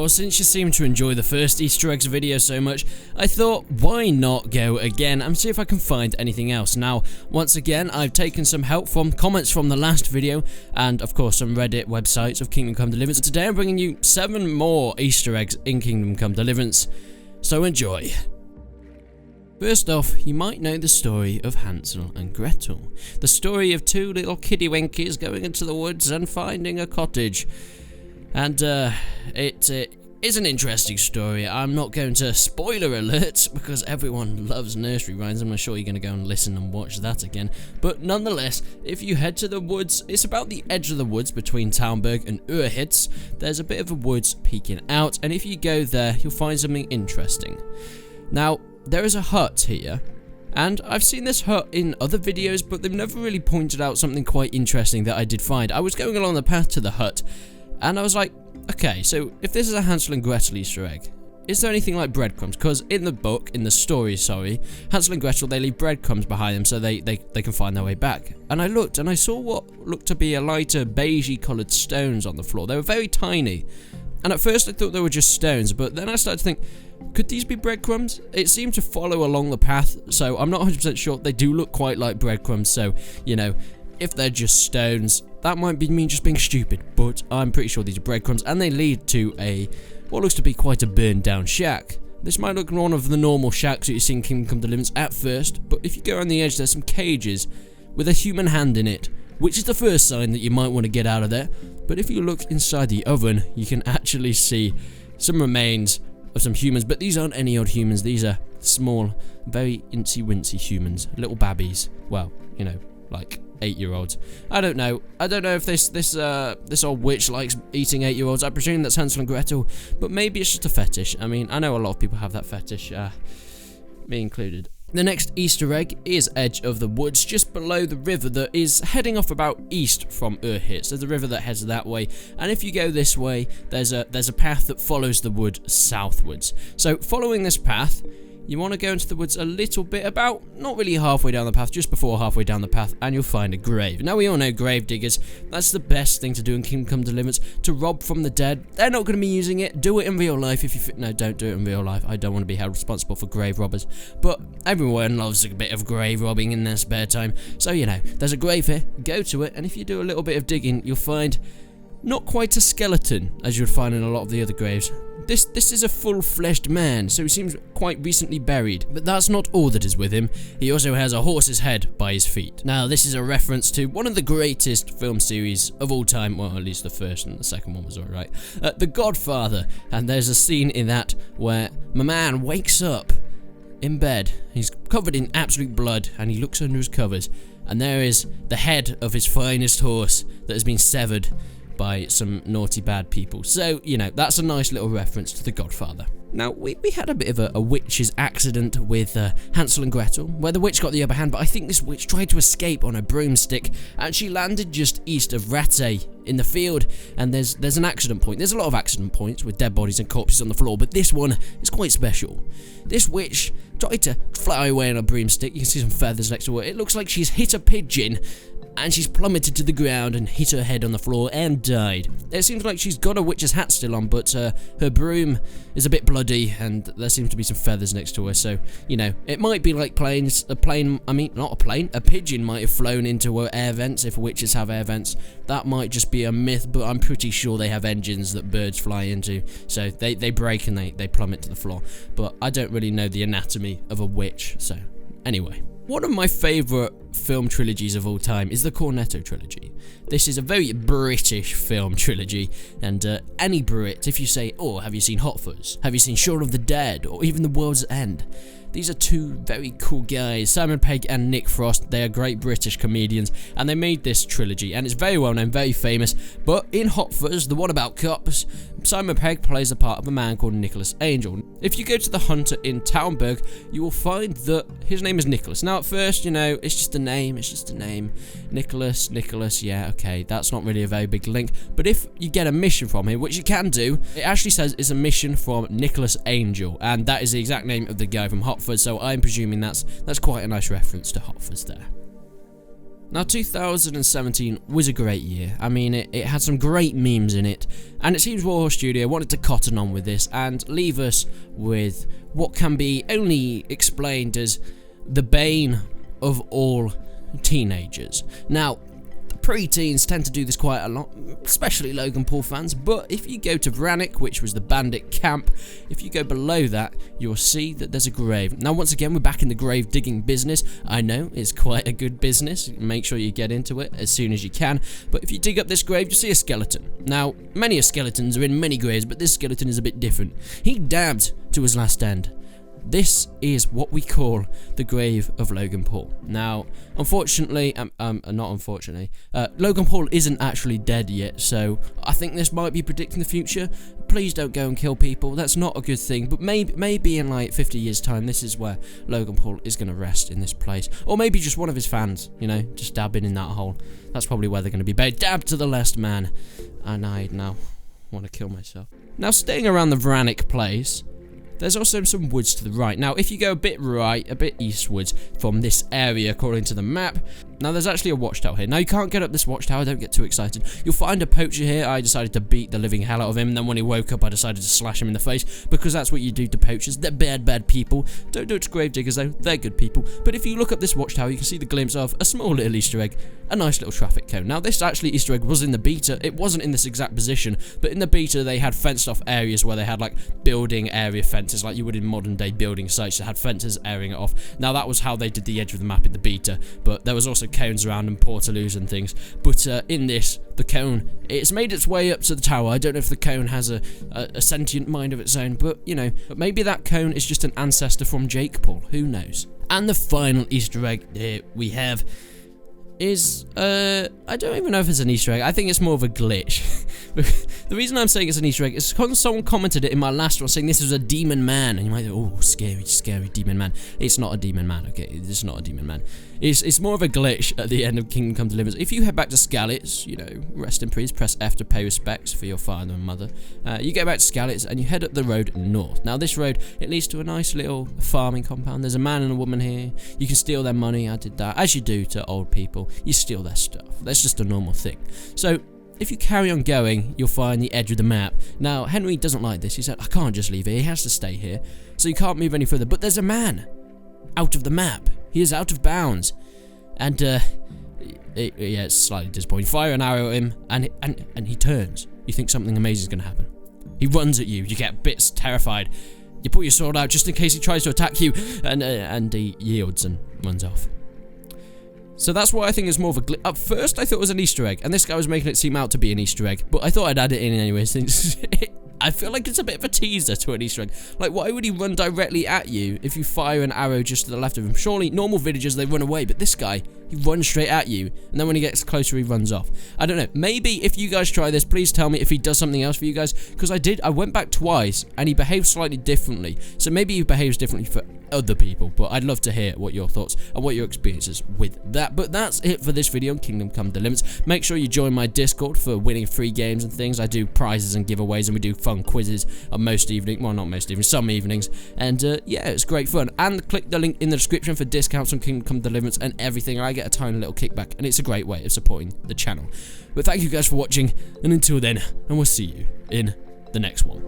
Well, since you seem to enjoy the first Easter eggs video so much, I thought, why not go again and see if I can find anything else. Now, once again, I've taken some help from comments from the last video, and of course some Reddit websites of Kingdom Come Deliverance. Today I'm bringing you 7 more Easter eggs in Kingdom Come Deliverance, so enjoy. First off, you might know the story of Hansel and Gretel. The story of 2 little kiddywinkies going into the woods and finding a cottage. And it is an interesting story. I'm not going to spoiler alert because everyone loves nursery rhymes. I'm sure you're going to go and listen and watch that again. But nonetheless, if you head to the woods, it's about the edge of the woods between Talmberg and Urhitz. There's a bit of a woods peeking out, and if you go there, you'll find something interesting. Now, there is a hut here, and I've seen this hut in other videos, but they've never really pointed out something quite interesting that I did find. I was going along the path to the hut, and I was like, okay, so if this is a Hansel and Gretel Easter egg, is there anything like breadcrumbs? Because in the book, in the story, Hansel and Gretel, they leave breadcrumbs behind them so they can find their way back. And I looked, and I saw what looked to be a lighter beigey coloured stones on the floor. They were very tiny. And at first I thought they were just stones, but then I started to think, could these be breadcrumbs? It seemed to follow along the path, so I'm not 100% sure. They do look quite like breadcrumbs, so, you know, if they're just stones, that might be me just being stupid, but I'm pretty sure these are breadcrumbs, and they lead to what looks to be quite a burned down shack. This might look like one of the normal shacks that you see in Kingdom Come Deliverance at first, but if you go around the edge, there's some cages with a human hand in it, which is the first sign that you might want to get out of there. But if you look inside the oven, you can actually see some remains of some humans, but these aren't any old humans. These are small, very incy-wincy humans, little babbies. Well, you know, like 8-year-olds. I don't know if this old witch likes eating 8-year-olds. I presume that's Hansel and Gretel, but maybe it's just a fetish. I mean, I know a lot of people have that fetish, me included. The next Easter egg is edge of the woods, just below the river that is heading off about east from Urhitz. There's a river that heads that way, and if you go this way, there's a path that follows the wood southwards. So following this path, you want to go into the woods a little bit, about not really halfway down the path, just before halfway down the path, and you'll find a grave. Now we all know grave diggers, that's the best thing to do in Kingdom Come Deliverance, to rob from the dead. They're not going to be using it. Do it in real life if you no, don't do it in real life. I don't want to be held responsible for grave robbers, but everyone loves a bit of grave robbing in their spare time. So, you know, there's a grave here, go to it, and if you do a little bit of digging, you'll find not quite a skeleton, as you'd find in a lot of the other graves. This is a full-fleshed man, so he seems quite recently buried. But that's not all that is with him. He also has a horse's head by his feet. Now, this is a reference to one of the greatest film series of all time. Well, at least the first and the second one was alright. The Godfather. And there's a scene in that where my man wakes up in bed. He's covered in absolute blood, and he looks under his covers. And there is the head of his finest horse that has been severed by some naughty bad people. So, you know, that's a nice little reference to The Godfather. Now, we had a bit of a witch's accident with Hansel and Gretel, where the witch got the upper hand, but I think this witch tried to escape on a broomstick, and she landed just east of Rattay in the field, and there's an accident point. There's a lot of accident points with dead bodies and corpses on the floor, but this one is quite special. This witch tried to fly away on a broomstick. You can see some feathers next to her. It looks like she's hit a pigeon, and she's plummeted to the ground and hit her head on the floor and died. It seems like she's got a witch's hat still on, but her broom is a bit bloody, and there seems to be some feathers next to her, so, you know, it might be like a pigeon might have flown into her air vents, if witches have air vents. That might just be a myth, but I'm pretty sure they have engines that birds fly into, so they break and they plummet to the floor. But I don't really know the anatomy of a witch, so anyway. One of my favourite film trilogies of all time is the Cornetto trilogy. This is a very British film trilogy, and any Brit, if you say, oh, have you seen Hot Fuzz? Have you seen Shaun of the Dead? Or even The World's End? These are 2 very cool guys, Simon Pegg and Nick Frost. They are great British comedians, and they made this trilogy, and it's very well known, very famous. But in Hot Fuzz, the one about cops, Simon Pegg plays the part of a man called Nicholas Angel. If you go to the Hunter in Talmberg, you will find that his name is Nicholas. Now, at first, you know, it's just a name. Nicholas, yeah, okay, that's not really a very big link. But if you get a mission from him, which you can do, it actually says it's a mission from Nicholas Angel, and that is the exact name of the guy from Hot Fuzz, so I'm presuming that's quite a nice reference to Hot Fuzz there. Now, 2017 was a great year. I mean, it had some great memes in it, and it seems Warhorse Studio wanted to cotton on with this and leave us with what can be only explained as the bane of all teenagers. Now, pre-teens tend to do this quite a lot, especially Logan Paul fans, but if you go to Vranic, which was the bandit camp, if you go below that, you'll see that there's a grave. Now, once again, we're back in the grave digging business. I know, it's quite a good business. Make sure you get into it as soon as you can, but if you dig up this grave, you'll see a skeleton. Now, many skeletons are in many graves, but this skeleton is a bit different. He dabbed to his last end. This is what we call the grave of Logan Paul. Now, unfortunately, not unfortunately, Logan Paul isn't actually dead yet, so I think this might be predicting the future. Please don't go and kill people, that's not a good thing, but maybe in like 50 years time, this is where Logan Paul is going to rest in this place. Or maybe just one of his fans, you know, just dabbing in that hole. That's probably where they're going to be buried. Dab to the last man. And I now want to kill myself. Now, staying around the Vranic place, there's also some woods to the right. Now, if you go a bit right, a bit eastwards from this area, according to the map, now there's actually a watchtower here. Now, you can't get up this watchtower, don't get too excited. You'll find a poacher here. I decided to beat the living hell out of him, and then when he woke up, I decided to slash him in the face, because that's what you do to poachers. They're bad people. Don't do it to gravediggers, though. They're good people. But if you look up this watchtower, you can see the glimpse of a small little Easter egg, a nice little traffic cone. Now, this actually Easter egg was in the beta. It wasn't in this exact position, but in the beta, they had fenced off areas where they had, like, building area fences, like you would in modern day building sites that had fences airing it off. Now, that was how they did the edge of the map in the beta, but there was also cones around and portaloos and things. But in this, the cone, it's made its way up to the tower. I don't know if the cone has a sentient mind of its own, but, you know, maybe that cone is just an ancestor from Jake Paul. Who knows? And the final Easter egg here we have is, I don't even know if it's an Easter egg. I think it's more of a glitch. The reason I'm saying it's an Easter egg is because someone commented it in my last one saying this was a demon man, and you might go, oh, scary demon man. It's not a demon man, okay? It's not a demon man. It's more of a glitch at the end of Kingdom Come Deliverance. If you head back to Skalitz, you know, rest in peace, press F to pay respects for your father and mother. You go back to Skalitz and you head up the road north. Now, this road, it leads to a nice little farming compound. There's a man and a woman here. You can steal their money. I did that. As you do to old people, you steal their stuff. That's just a normal thing. So, if you carry on going, you'll find the edge of the map. Now, Henry doesn't like this. He said, I can't just leave here. He has to stay here. So you can't move any further. But there's a man out of the map. He is out of bounds. And, yeah, it's slightly disappointing. Fire an arrow at him, and he turns. You think something amazing is going to happen. He runs at you. You get bits terrified. You pull your sword out just in case he tries to attack you. And he yields and runs off. So that's why I think it's more of a glitch. At first, I thought it was an Easter egg, and this guy was making it seem out to be an Easter egg, but I thought I'd add it in anyway, since I feel like it's a bit of a teaser to an Easter egg. Like, why would he run directly at you if you fire an arrow just to the left of him? Surely, normal villagers, they run away, but this guy, he runs straight at you, and then when he gets closer, he runs off. I don't know. Maybe if you guys try this, please tell me if he does something else for you guys, because I went back twice, and he behaved slightly differently. So maybe he behaves differently for other people, but I'd love to hear what your thoughts and what your experiences with that. But that's it for this video on Kingdom Come Deliverance. Make sure you join my Discord for winning free games and things. I do prizes and giveaways, and we do fun quizzes on most evenings. Well, not most evenings, some evenings. And yeah, it's great fun. And click the link in the description for discounts on Kingdom Come Deliverance and everything. And I get a tiny little kickback, and it's a great way of supporting the channel. But thank you guys for watching, and until then, and we'll see you in the next one.